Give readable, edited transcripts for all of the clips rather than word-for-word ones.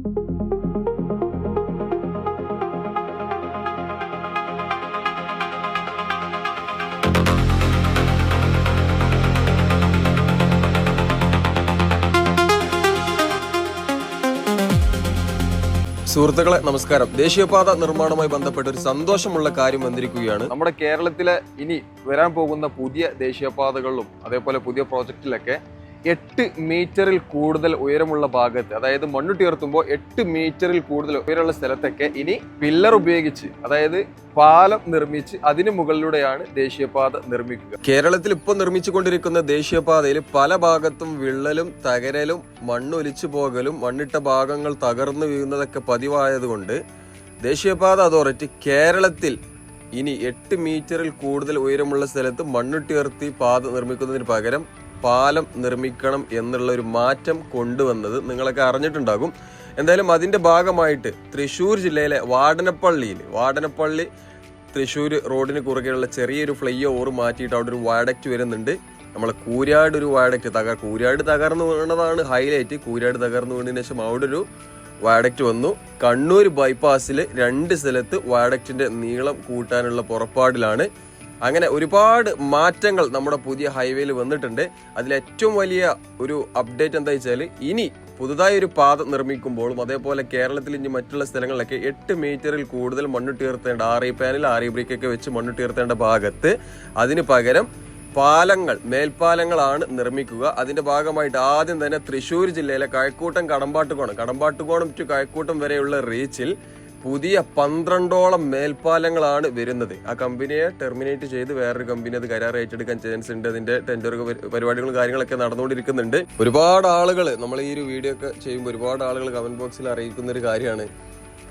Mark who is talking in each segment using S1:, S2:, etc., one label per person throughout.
S1: സുഹൃത്തുക്കളെ നമസ്കാരം. ദേശീയപാത നിർമ്മാണവുമായി ബന്ധപ്പെട്ട ഒരു സന്തോഷമുള്ള കാര്യം വന്നിരിക്കുകയാണ്. നമ്മുടെ കേരളത്തിലെ ഇനി വരാൻ പോകുന്ന പുതിയ ദേശീയപാതകളിലും അതേപോലെ പുതിയ പ്രോജക്റ്റിലൊക്കെ 8 മീറ്ററിൽ കൂടുതൽ ഉയരമുള്ള ഭാഗത്ത്, അതായത് മണ്ണുട്ടി ഉയർത്തുമ്പോൾ 8 മീറ്ററിൽ കൂടുതൽ ഉയരമുള്ള സ്ഥലത്തൊക്കെ ഇനി പില്ലർ ഉപയോഗിച്ച്, അതായത് പാലം നിർമ്മിച്ച് അതിന് മുകളിലൂടെയാണ് ദേശീയപാത നിർമ്മിക്കുക. കേരളത്തിൽ ഇപ്പോൾ നിർമ്മിച്ചുകൊണ്ടിരിക്കുന്ന ദേശീയപാതയിൽ പല ഭാഗത്തും വിള്ളലും തകരലും മണ്ണൊലിച്ചു പോകലും മണ്ണിട്ട ഭാഗങ്ങൾ തകർന്നു വീഴുന്നതൊക്കെ പതിവായതുകൊണ്ട് ദേശീയപാത അതോറിറ്റി കേരളത്തിൽ ഇനി 8 മീറ്ററിൽ കൂടുതൽ ഉയരമുള്ള സ്ഥലത്ത് മണ്ണുട്ടിയുയർത്തി പാത നിർമ്മിക്കുന്നതിന് പകരം പാലം നിർമ്മിക്കണം എന്നുള്ള ഒരു മാറ്റം കൊണ്ടുവന്നത് നിങ്ങളൊക്കെ അറിഞ്ഞിട്ടുണ്ടാകും. എന്തായാലും അതിന്റെ ഭാഗമായിട്ട് തൃശ്ശൂർ ജില്ലയിലെ വാടനപ്പള്ളി തൃശ്ശൂർ റോഡിന് കുറുകെയുള്ള ചെറിയൊരു ഫ്ലൈ ഓവർ മാറ്റിയിട്ട് അവിടെ ഒരു വയഡക്റ്റ് വരുന്നുണ്ട്. നമ്മളെ കൂരാട് ഒരു വയഡക്റ്റ് കൂരാട് തകർന്നു വീണതാണ് ഹൈലൈറ്റ്. കൂരാട് തകർന്നു വീണതിന് ശേഷം അവിടെ ഒരു വയഡക്റ്റ് വന്നു. കണ്ണൂർ ബൈപ്പാസിൽ 2 സ്ഥലത്ത് വയഡക്റ്റിന്റെ നീളം കൂട്ടാനുള്ള പുറപ്പാടിലാണ്. അങ്ങനെ ഒരുപാട് മാറ്റങ്ങൾ നമ്മുടെ പുതിയ ഹൈവേയിൽ വന്നിട്ടുണ്ട്. അതിലേറ്റവും വലിയ ഒരു അപ്ഡേറ്റ് എന്താ വെച്ചാൽ, ഇനി പുതുതായി ഒരു പാത നിർമ്മിക്കുമ്പോഴും അതേപോലെ കേരളത്തിൽ ഇനി മറ്റുള്ള സ്ഥലങ്ങളിലൊക്കെ 8 മീറ്ററിൽ കൂടുതൽ മണ്ണുട്ടിയുയർത്തേണ്ട RE പാനൽ RE ബ്രിക്കൊക്കെ വെച്ച് മണ്ണുട്ടിയുയർത്തേണ്ട ഭാഗത്ത് അതിന് പകരം മേൽപ്പാലങ്ങളാണ് നിർമ്മിക്കുക. അതിന്റെ ഭാഗമായിട്ട് ആദ്യം തന്നെ തൃശ്ശൂർ ജില്ലയിലെ കടമ്പാട്ടുകോണം ടു കഴക്കൂട്ടം വരെയുള്ള റീച്ചിൽ പുതിയ 12ഓളം മേൽപ്പാലങ്ങളാണ് വരുന്നത്. ആ കമ്പനിയെ ടെർമിനേറ്റ് ചെയ്ത് വേറൊരു കമ്പനി അത് കരാർ ഏറ്റെടുക്കാൻ ചാൻസ് ഉണ്ട്. അതിന്റെ ടെൻഡർ പരിപാടികളും കാര്യങ്ങളൊക്കെ നടന്നുകൊണ്ടിരിക്കുന്നുണ്ട്. ഒരുപാട് ആളുകൾ നമ്മൾ ഈ ഒരു വീഡിയോ ഒക്കെ ചെയ്യുമ്പോൾ ഒരുപാട് ആളുകൾ കമന്റ് ബോക്സിൽ അറിയിക്കുന്ന ഒരു കാര്യമാണ്,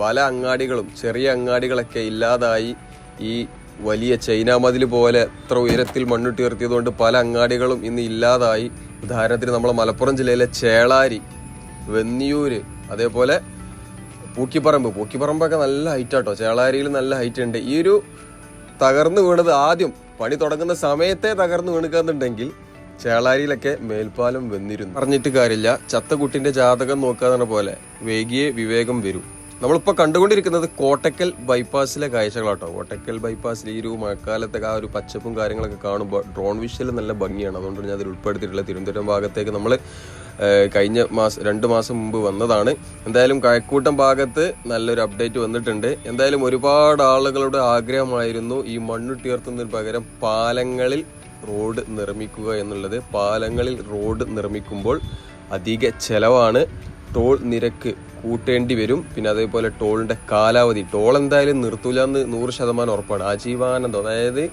S1: പല അങ്ങാടികളും ചെറിയ അങ്ങാടികളൊക്കെ ഇല്ലാതായി. ഈ വലിയ ചൈന മതിൽ പോലെ എത്ര ഉയരത്തിൽ മണ്ണുട്ടിയുയർത്തിയതുകൊണ്ട് പല അങ്ങാടികളും ഇന്ന് ഇല്ലാതായി. ഉദാഹരണത്തിന് നമ്മളെ മലപ്പുറം ജില്ലയിലെ ചേളാരി, വെന്നിയൂര്, അതേപോലെ പൂക്കിപ്പറമ്പൊക്കെ നല്ല ഹൈറ്റ് ആട്ടോ. ചേളാരിയിൽ നല്ല ഹൈറ്റ് ഉണ്ട്. ഈ ഒരു തകർന്നു വീണത് ആദ്യം പണി തുടങ്ങുന്ന സമയത്തെ തകർന്നു വീണുന്നുണ്ടെങ്കിൽ ചേളാരിയിലൊക്കെ മേൽപ്പാലം വന്നിരുന്നു. പറഞ്ഞിട്ട് കാര്യമില്ല, ചത്തക്കുട്ടിന്റെ ജാതകം നോക്കാന്ന് പോലെ വേഗിയെ വിവേകം വരും. നമ്മളിപ്പോ കണ്ടുകൊണ്ടിരിക്കുന്നത് കോട്ടക്കൽ ബൈപ്പാസിലെ കാഴ്ചകളാട്ടോ. കോട്ടക്കൽ ബൈപ്പാസിൽ ഈ ഒരു മഴക്കാലത്തൊക്കെ ആ ഒരു പച്ചപ്പും കാര്യങ്ങളൊക്കെ കാണുമ്പോൾ ഡ്രോൺ വിഷ്വൽ നല്ല ഭംഗിയാണ്. അതുകൊണ്ട് ഞാൻ അതിൽ ഉൾപ്പെടുത്തിയിട്ടുള്ള തിരുവനന്തപുരം ഭാഗത്തേക്ക് നമ്മൾ കഴിഞ്ഞ 2 മാസം മുമ്പ് വന്നതാണ്. എന്തായാലും കഴക്കൂട്ടം ഭാഗത്ത് നല്ലൊരു അപ്ഡേറ്റ് വന്നിട്ടുണ്ട്. എന്തായാലും ഒരുപാട് ആളുകളുടെ ആഗ്രഹമായിരുന്നു ഈ മണ്ണുട്ടിയുയർത്തുന്നതിന് പകരം പാലങ്ങളിൽ റോഡ് നിർമ്മിക്കുക എന്നുള്ളത്. പാലങ്ങളിൽ റോഡ് നിർമ്മിക്കുമ്പോൾ അധിക ചെലവാണ്. ടോൾ നിരക്ക് കൂട്ടേണ്ടി വരും. പിന്നെ അതേപോലെ ടോളിന്റെ കാലാവധി, ടോൾ എന്തായാലും നിർത്തൂലെന്ന് 100% ഉറപ്പാണ്. ആജീവാനന്ദം, അതായത്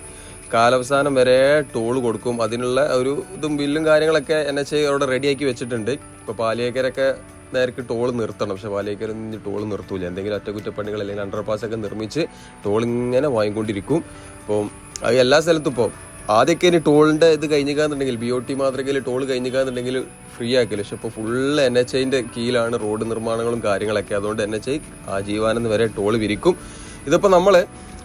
S1: കാലാവസാനം വരെ ടോൾ കൊടുക്കും. അതിനുള്ള ഒരു ഇതും ബില്ലും കാര്യങ്ങളൊക്കെ NHA അവിടെ റെഡിയാക്കി വെച്ചിട്ടുണ്ട്. ഇപ്പൊ പാലിയേക്കരൊക്കെ നേർക്ക് ടോൾ നിർത്തണം, പക്ഷെ പാലിയേക്കരൊന്നും ടോൾ നിർത്തൂല. എന്തെങ്കിലും അറ്റകുറ്റപ്പണികൾ അല്ലെങ്കിൽ അണ്ടർപാസ് ഒക്കെ നിർമ്മിച്ച് ടോൾ ഇങ്ങനെ വാങ്ങിക്കൊണ്ടിരിക്കും. അപ്പം അത് എല്ലാ സ്ഥലത്തും ഇപ്പോൾ ആദ്യമൊക്കെ ഇനി ടോളിന്റെ ഇത് കഴിഞ്ഞിക്കാന്നുണ്ടെങ്കിൽ BOT മാതൃകയിൽ ടോൾ കഴിഞ്ഞിക്കാന്നുണ്ടെങ്കിൽ ഫ്രീ ആക്കില്ല. പക്ഷെ ഇപ്പോൾ ഫുള്ള് NHAന്റെ കീഴിലാണ് റോഡ് നിർമ്മാണങ്ങളും കാര്യങ്ങളൊക്കെ. അതുകൊണ്ട് NHA ആജീവാനന്ദം വരെ ടോൾ വിരിക്കും. ഇതിപ്പോൾ നമ്മൾ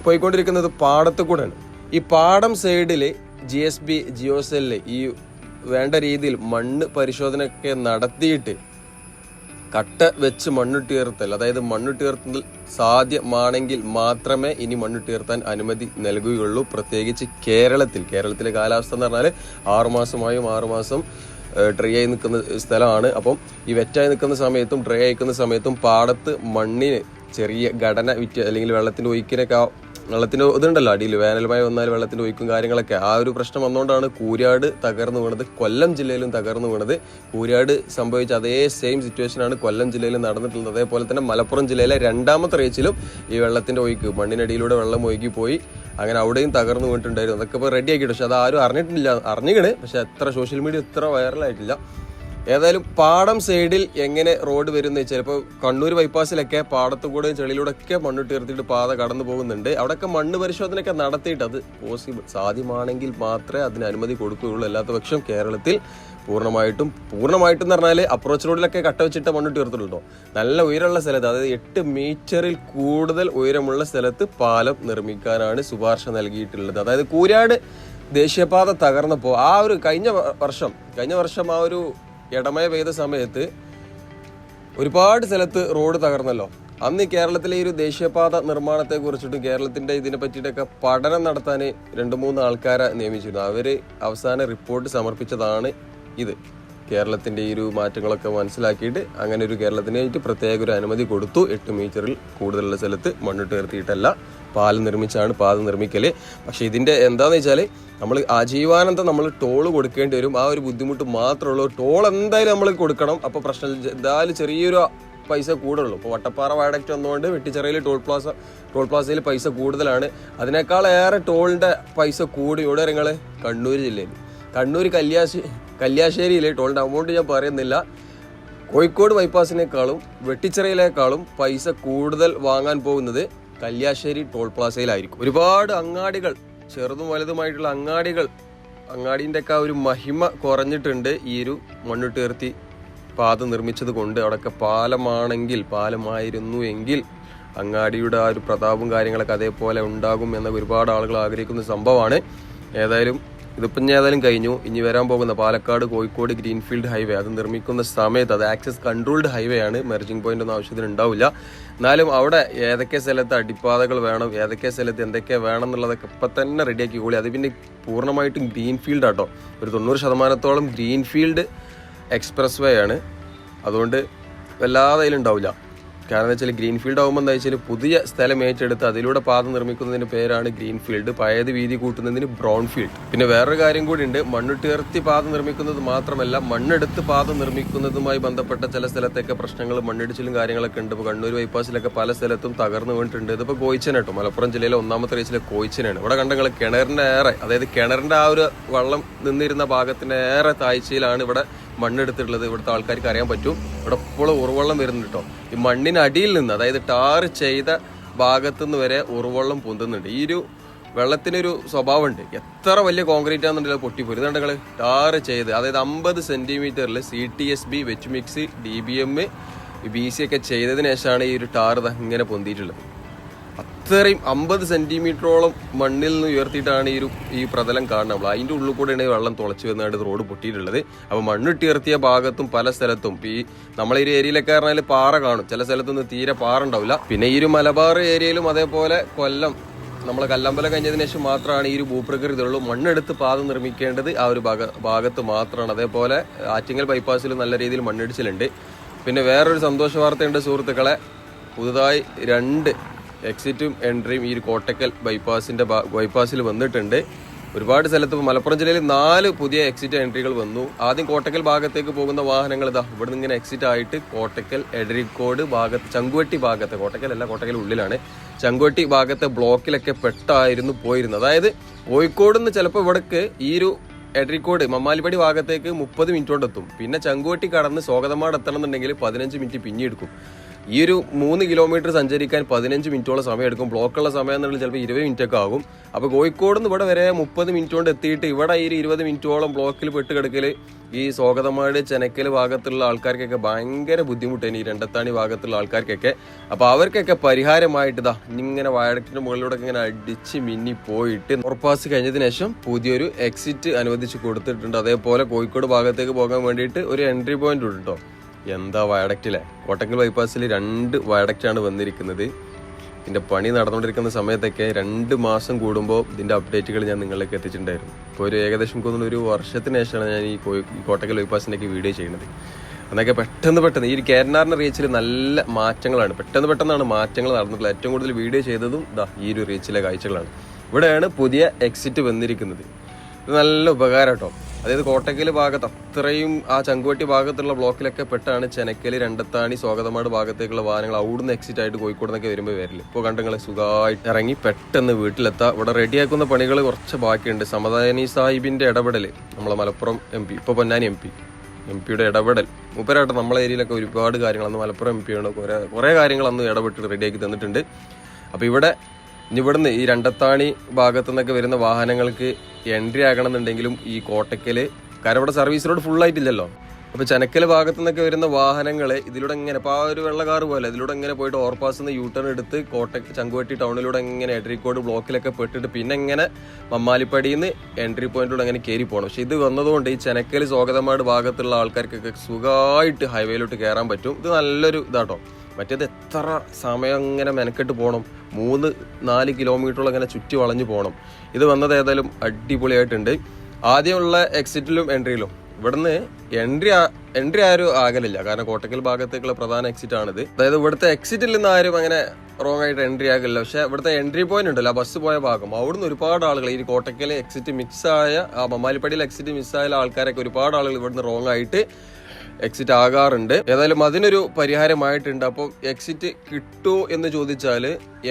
S1: പോയിക്കൊണ്ടിരിക്കുന്നത് പാടത്ത് കൂടെയാണ്. ഈ പാടം സൈഡില് GSB ജിയോസെല്ല് ഈ വേണ്ട രീതിയിൽ മണ്ണ് പരിശോധനയൊക്കെ നടത്തിയിട്ട് കട്ട വെച്ച് മണ്ണുട്ടിയുയർത്തൽ, അതായത് മണ്ണുട്ടിയുയർത്തൽ സാധ്യമാണെങ്കിൽ മാത്രമേ ഇനി മണ്ണുട്ടിയുയർത്താൻ അനുമതി നൽകുകയുള്ളൂ. പ്രത്യേകിച്ച് കേരളത്തിലെ കാലാവസ്ഥ എന്ന് പറഞ്ഞാൽ 6 മാസം ഡ്രൈ ആയി നിൽക്കുന്ന സ്ഥലമാണ്. അപ്പം ഈ വെറ്റായി നിൽക്കുന്ന സമയത്തും ഡ്രൈ ആയിക്കുന്ന സമയത്തും പാടത്ത് മണ്ണിന് ചെറിയ ഘടന അല്ലെങ്കിൽ വെള്ളത്തിന്റെ ഇതുണ്ടല്ലോ, അടിയിൽ വേനൽമഴ വന്നാൽ വെള്ളത്തിന്റെ ഒഴുക്കും കാര്യങ്ങളൊക്കെ, ആ ഒരു പ്രശ്നം വന്നുകൊണ്ടാണ് കൂരാട് തകർന്നു വീണത്. കൊല്ലം ജില്ലയിലും തകർന്നു വീണത്. കൂരാട് സംഭവിച്ച അതേ സെയിം സിറ്റുവേഷനാണ് കൊല്ലം ജില്ലയിൽ നടന്നിട്ടുള്ളത്. അതേപോലെ തന്നെ മലപ്പുറം ജില്ലയിലെ 2ാമത്തെ റീച്ചിലും ഈ വെള്ളത്തിന്റെ ഒഴുക്ക്, മണ്ണിനടിയിലൂടെ വെള്ളം ഒഴുകി പോയി. അങ്ങനെ അവിടെയും തകർന്നു വീണിട്ടുണ്ടായിരുന്നു. അതൊക്കെ ഇപ്പോൾ റെഡി ആക്കിയിട്ട്, പക്ഷെ അത് ആരും അറിഞ്ഞിക്കണ്. പക്ഷെ എത്ര സോഷ്യൽ മീഡിയ ഇത്ര വൈറലായിട്ടില്ല. ഏതായാലും പാടം സൈഡിൽ എങ്ങനെ റോഡ് വരുന്ന വെച്ചാൽ, ഇപ്പോൾ കണ്ണൂർ ബൈപ്പാസിലൊക്കെ പാടത്തു കൂടെയും ചെളിയിലൂടെ ഒക്കെ മണ്ണുട്ടിയുയർത്തിയിട്ട് പാത കടന്നു പോകുന്നുണ്ട്. അവിടെയൊക്കെ മണ്ണ് പരിശോധനയൊക്കെ നടത്തിയിട്ട് അത് സാധ്യമാണെങ്കിൽ മാത്രമേ അതിന് അനുമതി കൊടുക്കുകയുള്ളൂ. അല്ലാത്ത പക്ഷം കേരളത്തിൽ പൂർണ്ണമായിട്ടും എന്ന് പറഞ്ഞാൽ അപ്രോച്ച് റോഡിലൊക്കെ കട്ട വെച്ചിട്ട് മണ്ണുട്ടിയുയർത്തുള്ളൂ. നല്ല ഉയരമുള്ള സ്ഥലത്ത്, അതായത് 8 മീറ്ററിൽ കൂടുതൽ ഉയരമുള്ള സ്ഥലത്ത് പാലം നിർമ്മിക്കാനാണ് ശുപാർശ നൽകിയിട്ടുള്ളത്. അതായത് കൂരാട് ദേശീയപാത തകർന്നപ്പോൾ ആ ഒരു കഴിഞ്ഞ വർഷം ആ ഒരു ഇടമഴ പെയ്ത സമയത്ത് ഒരുപാട് സ്ഥലത്ത് റോഡ് തകർന്നല്ലോ. അന്ന് കേരളത്തിലെ ഈ ഒരു ദേശീയപാത നിർമ്മാണത്തെ കുറിച്ചിട്ടും കേരളത്തിന്റെ ഇതിനെ പറ്റിയിട്ടൊക്കെ പഠനം നടത്താൻ 2-3 ആൾക്കാരെ നിയമിച്ചിരുന്നു. അവര് അവസാന റിപ്പോർട്ട് സമർപ്പിച്ചതാണ് ഇത്. കേരളത്തിന്റെ ഈ ഒരു മാറ്റങ്ങളൊക്കെ മനസ്സിലാക്കിയിട്ട് അങ്ങനെ ഒരു കേരളത്തിനായിട്ട് പ്രത്യേക ഒരു അനുമതി കൊടുത്തു. 8 മീറ്ററിൽ കൂടുതലുള്ള സ്ഥലത്ത് മണ്ണിട്ട് നിർത്തിയിട്ടല്ല പാലം നിർമ്മിച്ചാണ് പാത നിർമ്മിക്കല്. പക്ഷെ ഇതിന്റെ എന്താന്ന് വെച്ചാൽ നമ്മൾ ആജീവാനന്തം നമ്മൾ ടോള് കൊടുക്കേണ്ടി വരും. ആ ഒരു ബുദ്ധിമുട്ട് മാത്രമേ ഉള്ളൂ. ടോൾ എന്തായാലും നമ്മൾ കൊടുക്കണം. അപ്പോൾ പ്രശ്നം എന്തായാലും ചെറിയൊരു പൈസ കൂടുതലുള്ളൂ. ഇപ്പോൾ വട്ടപ്പാറ വയഡക്റ്റ് വന്നുകൊണ്ട് വെട്ടിച്ചിറയിൽ ടോൾ പ്ലാസയിൽ പൈസ കൂടുതലാണ്. അതിനേക്കാളേറെ ടോളിന്റെ പൈസ കൂടി ഇവിടെ നിങ്ങൾ കണ്ണൂർ ജില്ലയിൽ കണ്ണൂർ കല്യാശ്ശേരിയിലെ ടോളിന്റെ അമൗണ്ട് ഞാൻ പറയുന്നില്ല. കോഴിക്കോട് ബൈപ്പാസിനേക്കാളും വെട്ടിച്ചിറയിലേക്കാളും പൈസ കൂടുതൽ വാങ്ങാൻ പോകുന്നത് കല്യാശ്ശേരി ടോൾ പ്ലാസയിലായിരിക്കും. ഒരുപാട് അങ്ങാടികൾ, ചെറുതും വലുതുമായിട്ടുള്ള അങ്ങാടിൻ്റെ ഒക്കെ ഒരു മഹിമ കുറഞ്ഞിട്ടുണ്ട് ഈ ഒരു മണ്ണിട്ടുയർത്തി പാത നിർമ്മിച്ചത് കൊണ്ട്. അവിടെയൊക്കെ പാലമായിരുന്നു എങ്കിൽ അങ്ങാടിയുടെ ആ ഒരു പ്രതാപവും കാര്യങ്ങളൊക്കെ അതേപോലെ ഉണ്ടാകും എന്ന ഒരുപാട് ആളുകൾ ആഗ്രഹിക്കുന്ന സംഭവമാണ്. ഇതിപ്പം കഴിഞ്ഞു. ഇനി വരാൻ പോകുന്ന പാലക്കാട് കോഴിക്കോട് ഗ്രീൻഫീൽഡ് ഹൈവേ അത് നിർമ്മിക്കുന്ന സമയത്ത് അത് ആക്സസ് കൺട്രോൾഡ് ഹൈവേ ആണ്. മെർജിംഗ് പോയിന്റ് ഒന്നും ആവശ്യത്തിന് ഉണ്ടാവില്ല. എന്നാലും അവിടെ ഏതൊക്കെ സ്ഥലത്ത് അടിപ്പാതകൾ വേണം, ഏതൊക്കെ സ്ഥലത്ത് എന്തൊക്കെ വേണം എന്നുള്ളതൊക്കെ ഇപ്പം തന്നെ റെഡിയാക്കി കൂടി. അത് പിന്നെ പൂർണ്ണമായിട്ടും ഗ്രീൻഫീൽഡ് ആട്ടോ. ഒരു 90% ഗ്രീൻഫീൽഡ് എക്സ്പ്രസ് വേ ആണ്. അതുകൊണ്ട് വല്ലാതെ അതിലുണ്ടാവില്ല. കാരണം എന്താ വെച്ചാൽ ഗ്രീൻഫീൽഡ് ആകുമ്പോൾ എന്താ വെച്ചാൽ പുതിയ സ്ഥലം ഏറ്റെടുത്ത് അതിലൂടെ പാത നിർമ്മിക്കുന്നതിന് പേരാണ് ഗ്രീൻഫീൽഡ്. പഴയത് വീതി കൂട്ടുന്നതിന് ബ്രൗൺ ഫീൽഡ്. പിന്നെ വേറൊരു കാര്യം കൂടി ഉണ്ട്. മണ്ണിട്ടുയർത്തി പാത നിർമ്മിക്കുന്നത് മാത്രമല്ല, മണ്ണെടുത്ത് പാത നിർമ്മിക്കുന്നതുമായി ബന്ധപ്പെട്ട ചില സ്ഥലത്തൊക്കെ പ്രശ്നങ്ങൾ, മണ്ണിടിച്ചിലും കാര്യങ്ങളൊക്കെ ഉണ്ട്. ഇപ്പോൾ കണ്ണൂർ ബൈപ്പാസിലൊക്കെ പല സ്ഥലത്തും തകർന്നു വീണിട്ടുണ്ട്. ഇതിപ്പോൾ കോയിച്ചൻ കേട്ടോ, മലപ്പുറം ജില്ലയിലെ 1ാമത്തെ റേസിലെ കോയിച്ചനാണ്. ഇവിടെ കണ്ടങ്ങൾ കിണറിൻ്റെ അതായത് കിണറിൻ്റെ ആ ഒരു വെള്ളം നിന്നിരുന്ന ഭാഗത്തിൻ്റെ ഏറെ താഴ്ചയിലാണ് ഇവിടെ മണ്ണെടുത്തിട്ടുള്ളത്. ഇവിടുത്തെ ആൾക്കാർക്ക് അറിയാൻ പറ്റും. ഇവിടെ ഇപ്പോഴും ഉറവെള്ളം വരുന്നുണ്ട് കേട്ടോ. ഈ മണ്ണിനടിയിൽ നിന്ന്, അതായത് ടാർ ചെയ്ത ഭാഗത്തുനിന്ന് വരെ ഉറവെള്ളം പൊന്തുന്നുണ്ട്. ഈ ഒരു വെള്ളത്തിനൊരു സ്വഭാവമുണ്ട്. എത്ര വലിയ കോൺക്രീറ്റ് ആണെന്നുണ്ടെങ്കിൽ പൊട്ടിപ്പോരും. ഇതുണ്ടെങ്കിൽ ടാർ ചെയ്ത്, അതായത് 50 സെന്റിമീറ്ററിൽ CTSB, വെച്ച് മിക്സ്, DBM, BC ഒക്കെ ചെയ്തതിനു ശേഷമാണ് ഈ ഒരു ടാർ ഇങ്ങനെ പൊന്തിയിട്ടുള്ളത്. അത്രയും 50 സെന്റിമീറ്ററോളം മണ്ണിൽ നിന്ന് ഉയർത്തിയിട്ടാണ് ഈ പ്രതലം കാണുന്നത്. അതിൻ്റെ ഉള്ളിൽ കൂടെയാണ് വെള്ളം തുളച്ച് വന്നിട്ട് റോഡ് പൊട്ടിയിട്ടുള്ളത്. അപ്പോൾ മണ്ണിട്ടുയർത്തിയ ഭാഗത്തും പല സ്ഥലത്തും ഈ നമ്മളെ ഈ ഏരിയയിലൊക്കെ പറഞ്ഞാൽ പാറ കാണും, ചില സ്ഥലത്തൊന്നും തീരെ പാറ ഉണ്ടാവില്ല. പിന്നെ ഈ ഒരു മലബാർ ഏരിയയിലും അതേപോലെ കൊല്ലം, നമ്മളെ കല്ലമ്പലം കഴിഞ്ഞതിന് ശേഷം മാത്രമാണ് ഈ ഒരു ഭൂപ്രകൃതി ഉള്ളൂ. മണ്ണെടുത്ത് പാത നിർമ്മിക്കേണ്ടത് ആ ഒരു ഭാഗത്ത് മാത്രമാണ്. അതേപോലെ ആറ്റിങ്ങൽ ബൈപ്പാസിൽ നല്ല രീതിയിൽ മണ്ണിടിച്ചിലുണ്ട്. പിന്നെ വേറൊരു സന്തോഷ വാർത്തയുണ്ട് സുഹൃത്തുക്കളെ. പുതുതായി 2 എക്സിറ്റും എൻട്രിയും ഈ ഒരു കോട്ടക്കൽ ബൈപ്പാസിൽ വന്നിട്ടുണ്ട്. ഒരുപാട് സ്ഥലത്ത് മലപ്പുറം ജില്ലയിൽ 4 പുതിയ എക്സിറ്റ് എൻട്രികൾ വന്നു. ആദ്യം കോട്ടക്കൽ ഭാഗത്തേക്ക് പോകുന്ന വാഹനങ്ങൾ ഇവിടെ നിന്ന് ഇങ്ങനെ എക്സിറ്റ് ആയിട്ട് കോട്ടക്കൽ, എടരിക്കോട് ഭാഗത്ത്, ചങ്കുവെട്ടി ഭാഗത്ത്, കോട്ടക്കൽ ഉള്ളിലാണ്, ചങ്കുവെട്ടി ഭാഗത്തെ ബ്ലോക്കിലൊക്കെ പെട്ടായിരുന്നു പോയിരുന്നത്. അതായത് കോഴിക്കോട് നിന്ന് ചിലപ്പോൾ ഇവിടേക്ക് ഈ ഒരു എടരിക്കോട് മമ്മാലിപ്പടി ഭാഗത്തേക്ക് 30 മിനിറ്റ് കൊണ്ടെത്തും. പിന്നെ ചങ്കുവെട്ടി കടന്ന് സ്വാഗതമാട് എത്തണം എന്നുണ്ടെങ്കിൽ 15 മിനിറ്റ് പിന്നെ എടുക്കും. ഈ ഒരു 3 കിലോമീറ്റർ സഞ്ചരിക്കാൻ 15 മിനിറ്റോളം സമയം എടുക്കും. ബ്ലോക്കുള്ള സമയം എന്നുള്ളത് ചിലപ്പോൾ 20 മിനിറ്റ് ഒക്കെ ആകും. അപ്പോൾ കോഴിക്കോട് നിന്ന് ഇവിടെ വരെ 30 മിനിറ്റ് കൊണ്ട് എത്തിയിട്ട് ഇവിടെ ഈ 20 മിനിറ്റോളം ബ്ലോക്കിൽ പെട്ട് കിടക്കൽ ഈ സ്വാഗതമാട്, ചെനക്കൽ ഭാഗത്തുള്ള ആൾക്കാർക്കൊക്കെ ഭയങ്കര ബുദ്ധിമുട്ടാണ്, ഈ രണ്ടത്താണി ഭാഗത്തുള്ള ആൾക്കാർക്കൊക്കെ. അപ്പോൾ അവർക്കൊക്കെ പരിഹാരമായിട്ട് ഇങ്ങനെ വയഡക്റ്റിന്റെ മുകളിലൂടെ ഇങ്ങനെ അടിച്ച് മിന്നി പോയിട്ട് ഓവർപാസ് കഴിഞ്ഞതിന് ശേഷം പുതിയൊരു എക്സിറ്റ് അനുവദിച്ച് കൊടുത്തിട്ടുണ്ട്. അതേപോലെ കോഴിക്കോട് ഭാഗത്തേക്ക് പോകാൻ വേണ്ടിയിട്ട് ഒരു എൻട്രി പോയിന്റ് ഉണ്ട് കേട്ടോ. എന്താ വയഡക്റ്റിലെ കോട്ടക്കൽ ബൈപ്പാസിൽ 2 വയഡക്റ്റാണ് വന്നിരിക്കുന്നത്. ഇതിൻ്റെ പണി നടന്നുകൊണ്ടിരിക്കുന്ന സമയത്തൊക്കെ 2 മാസം കൂടുമ്പോൾ ഇതിൻ്റെ അപ്ഡേറ്റുകൾ ഞാൻ നിങ്ങളിലേക്ക് എത്തിച്ചിട്ടുണ്ടായിരുന്നു. ഇപ്പോൾ ഒരു ഏകദേശം ഒരു വർഷത്തിന് ശേഷമാണ് ഞാൻ ഈ കോട്ടക്കൽ ബൈപ്പാസിൻ്റെയൊക്കെ വീഡിയോ ചെയ്യുന്നത്. അന്നൊക്കെ പെട്ടെന്ന് ഈ ഒരു കേരനാറിൻ്റെ റീച്ചിൽ നല്ല മാറ്റങ്ങളാണ്. പെട്ടെന്നാണ് മാറ്റങ്ങൾ നടന്നിട്ടുള്ളത്. ഏറ്റവും കൂടുതൽ വീഡിയോ ചെയ്തതും ഈ ഒരു റീച്ചിലെ കാഴ്ചകളാണ്. ഇവിടെയാണ് പുതിയ എക്സിറ്റ് വന്നിരിക്കുന്നത്. ഇത് നല്ല ഉപകാരം കേട്ടോ. അതായത് കോട്ടക്കൽ ഭാഗത്ത് അത്രയും ആ ചങ്കുവെട്ടി ഭാഗത്തുള്ള ബ്ലോക്കിലൊക്കെ പെട്ടാണ് ചെനക്കൽ, രണ്ടത്താണി, സ്വാഗതമാട് ഭാഗത്തേക്കുള്ള വാഹനങ്ങൾ അവിടുന്ന് എക്സിറ്റ് ആയിട്ട് കോഴിക്കോട് നിന്നൊക്കെ വരുമ്പോൾ വരില്ല. ഇപ്പോൾ കണ്ടങ്ങൾ സുഖമായിട്ട് ഇറങ്ങി പെട്ടെന്ന് വീട്ടിലെത്താം. ഇവിടെ റെഡിയാക്കുന്ന പണികൾ കുറച്ച് ബാക്കിയുണ്ട്. സമദാനി സാഹിബിന്റെ ഇടപെടൽ, നമ്മളെ മലപ്പുറം MP, ഇപ്പോൾ പൊന്നാനി MP യുടെ ഇടപെടൽ, മൂപ്പരായിട്ട് നമ്മളെ ഏരിയയിലൊക്കെ ഒരുപാട് കാര്യങ്ങൾ അന്ന് മലപ്പുറം MP യാണ് കുറേ കാര്യങ്ങൾ അന്ന് ഇടപെട്ട് റെഡിയാക്കി തന്നിട്ടുണ്ട്. അപ്പോൾ ഇവിടുന്ന് ഈ രണ്ടത്താണി ഭാഗത്തു നിന്നൊക്കെ വരുന്ന വാഹനങ്ങൾക്ക് എൻട്രി ആകണമെന്നുണ്ടെങ്കിലും ഈ കോട്ടക്കൽ, കാരണം ഇവിടെ സർവീസ് റോഡ് ഫുള്ളായിട്ടില്ലല്ലോ, അപ്പോൾ ചെനക്കൽ ഭാഗത്തു നിന്നൊക്കെ വരുന്ന വാഹനങ്ങൾ ഇതിലൂടെ ഇങ്ങനെ ഇപ്പോൾ ആ ഒരു വെള്ള കാർ പോലെ ഇതിലൂടെ ഇങ്ങനെ പോയിട്ട് ഓവർപാസ് നിന്ന് യൂട്ടേൺ എടുത്ത് ചങ്കുവെട്ടി ടൗണിലൂടെ ഇങ്ങനെ എടരിക്കോട് ബ്ലോക്കിലൊക്കെ പെട്ടിട്ട് പിന്നെ ഇങ്ങനെ മമ്മാലിപ്പടിയിൽ നിന്ന് എൻട്രി പോയിന്റിലൂടെ അങ്ങനെ കയറി പോകണം. പക്ഷെ ഇത് വന്നതുകൊണ്ട് ഈ ചെനക്കൽ സ്വാഗതമാട് ഭാഗത്തുള്ള ആൾക്കാർക്കൊക്കെ സുഖമായിട്ട് ഹൈവേയിലോട്ട് കയറാൻ പറ്റും. ഇത് നല്ലൊരു ഇതാട്ടോ. മറ്റേത് എത്ര സമയം ഇങ്ങനെ മെനക്കെട്ട് പോകണം, 3-4 കിലോമീറ്ററോളം അങ്ങനെ ചുറ്റി വളഞ്ഞു പോകണം. ഇത് വന്നത് ഏതായാലും അടിപൊളിയായിട്ടുണ്ട്. ആദ്യമുള്ള എക്സിറ്റിലും എൻട്രിയിലും ഇവിടുന്ന് എൻട്രി ആരും ആകലില്ല, കാരണം കോട്ടക്കൽ ഭാഗത്തേക്കുള്ള പ്രധാന എക്സിറ്റ് ആണിത്. അതായത് ഇവിടുത്തെ എക്സിറ്റിൽ നിന്ന് ആരും അങ്ങനെ റോങ് ആയിട്ട് എൻട്രി ആകില്ല. പക്ഷെ ഇവിടുത്തെ എൻട്രി പോയിന്റ് ഉണ്ടല്ലോ, ആ ബസ് പോയ ഭാഗം, അവിടുന്ന് ഒരുപാട് ആളുകൾ ഈ കോട്ടക്കൽ എക്സിറ്റ് മിക്സായ മമ്മാലിപ്പടിയിൽ എക്സിറ്റ് മിസ്സായ ആൾക്കാരൊക്കെ ഒരുപാട് ആളുകൾ ഇവിടുന്ന് റോങ് ആയിട്ട് എക്സിറ്റ് ആകാറുണ്ട്. ഏതായാലും അതിനൊരു പരിഹാരമായിട്ടുണ്ട്. അപ്പോൾ എക്സിറ്റ് കിട്ടുമോ എന്ന് ചോദിച്ചാൽ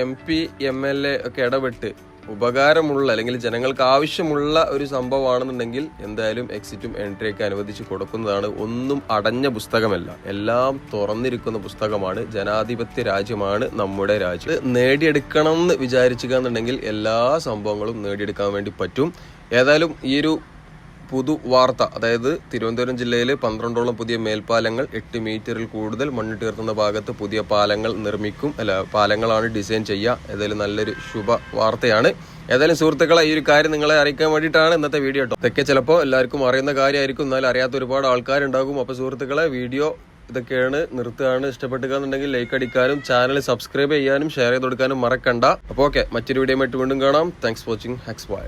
S1: MP MLA ഒക്കെ ഇടപെട്ട് ഉപകാരമുള്ള അല്ലെങ്കിൽ ജനങ്ങൾക്ക് ആവശ്യമുള്ള ഒരു സംഭവമാണെന്നുണ്ടെങ്കിൽ എന്തായാലും എക്സിറ്റും എൻട്രിയൊക്കെ അനുവദിച്ച് കൊടുക്കുന്നതാണ്. ഒന്നും അടഞ്ഞ പുസ്തകമല്ല, എല്ലാം തുറന്നിരിക്കുന്ന പുസ്തകമാണ്. ജനാധിപത്യ രാജ്യമാണ് നമ്മുടെ രാജ്യം. നേടിയെടുക്കണം എന്ന് വിചാരിച്ചുകയെന്നുണ്ടെങ്കിൽ എല്ലാ സംഭവങ്ങളും നേടിയെടുക്കാൻ വേണ്ടി പറ്റും. ഏതായാലും ഈ ഒരു പുതു വാർത്ത, അതായത് തിരുവനന്തപുരം ജില്ലയിൽ 12ഓളം പുതിയ മേൽപ്പാലങ്ങൾ, 8 മീറ്ററിൽ കൂടുതൽ മണ്ണിട്ട് ഉയർത്തുന്ന ഭാഗത്ത് പുതിയ പാലങ്ങൾ പാലങ്ങളാണ് ഡിസൈൻ ചെയ്യുക. ഏതായാലും നല്ലൊരു ശുഭ വാർത്തയാണ്. ഏതായാലും സുഹൃത്തുക്കളെ, ഈ ഒരു കാര്യം നിങ്ങളെ അറിയിക്കാൻ വേണ്ടിയിട്ടാണ് ഇന്നത്തെ വീഡിയോ കേട്ടോ. ഇതൊക്കെ ചിലപ്പോൾ എല്ലാവർക്കും അറിയുന്ന കാര്യമായിരിക്കും, എന്നാലും അറിയാത്ത ഒരുപാട് ആൾക്കാരുണ്ടാകും. അപ്പോൾ സുഹൃത്തുക്കളെ, വീഡിയോ ഇതൊക്കെയാണ്, നിർത്തുകയാണ്. ഇഷ്ടപ്പെട്ടുകയെന്നുണ്ടെങ്കിൽ ലൈക്ക് അടിക്കാനും ചാനൽ സബ്സ്ക്രൈബ് ചെയ്യാനും ഷെയർ ചെയ്ത് കൊടുക്കാനും മറക്കണ്ട. അപ്പോൾ ഓക്കെ, മറ്റൊരു വീഡിയോ ആയിട്ട് വീണ്ടും കാണാം. Thanks for watching. Hacks by.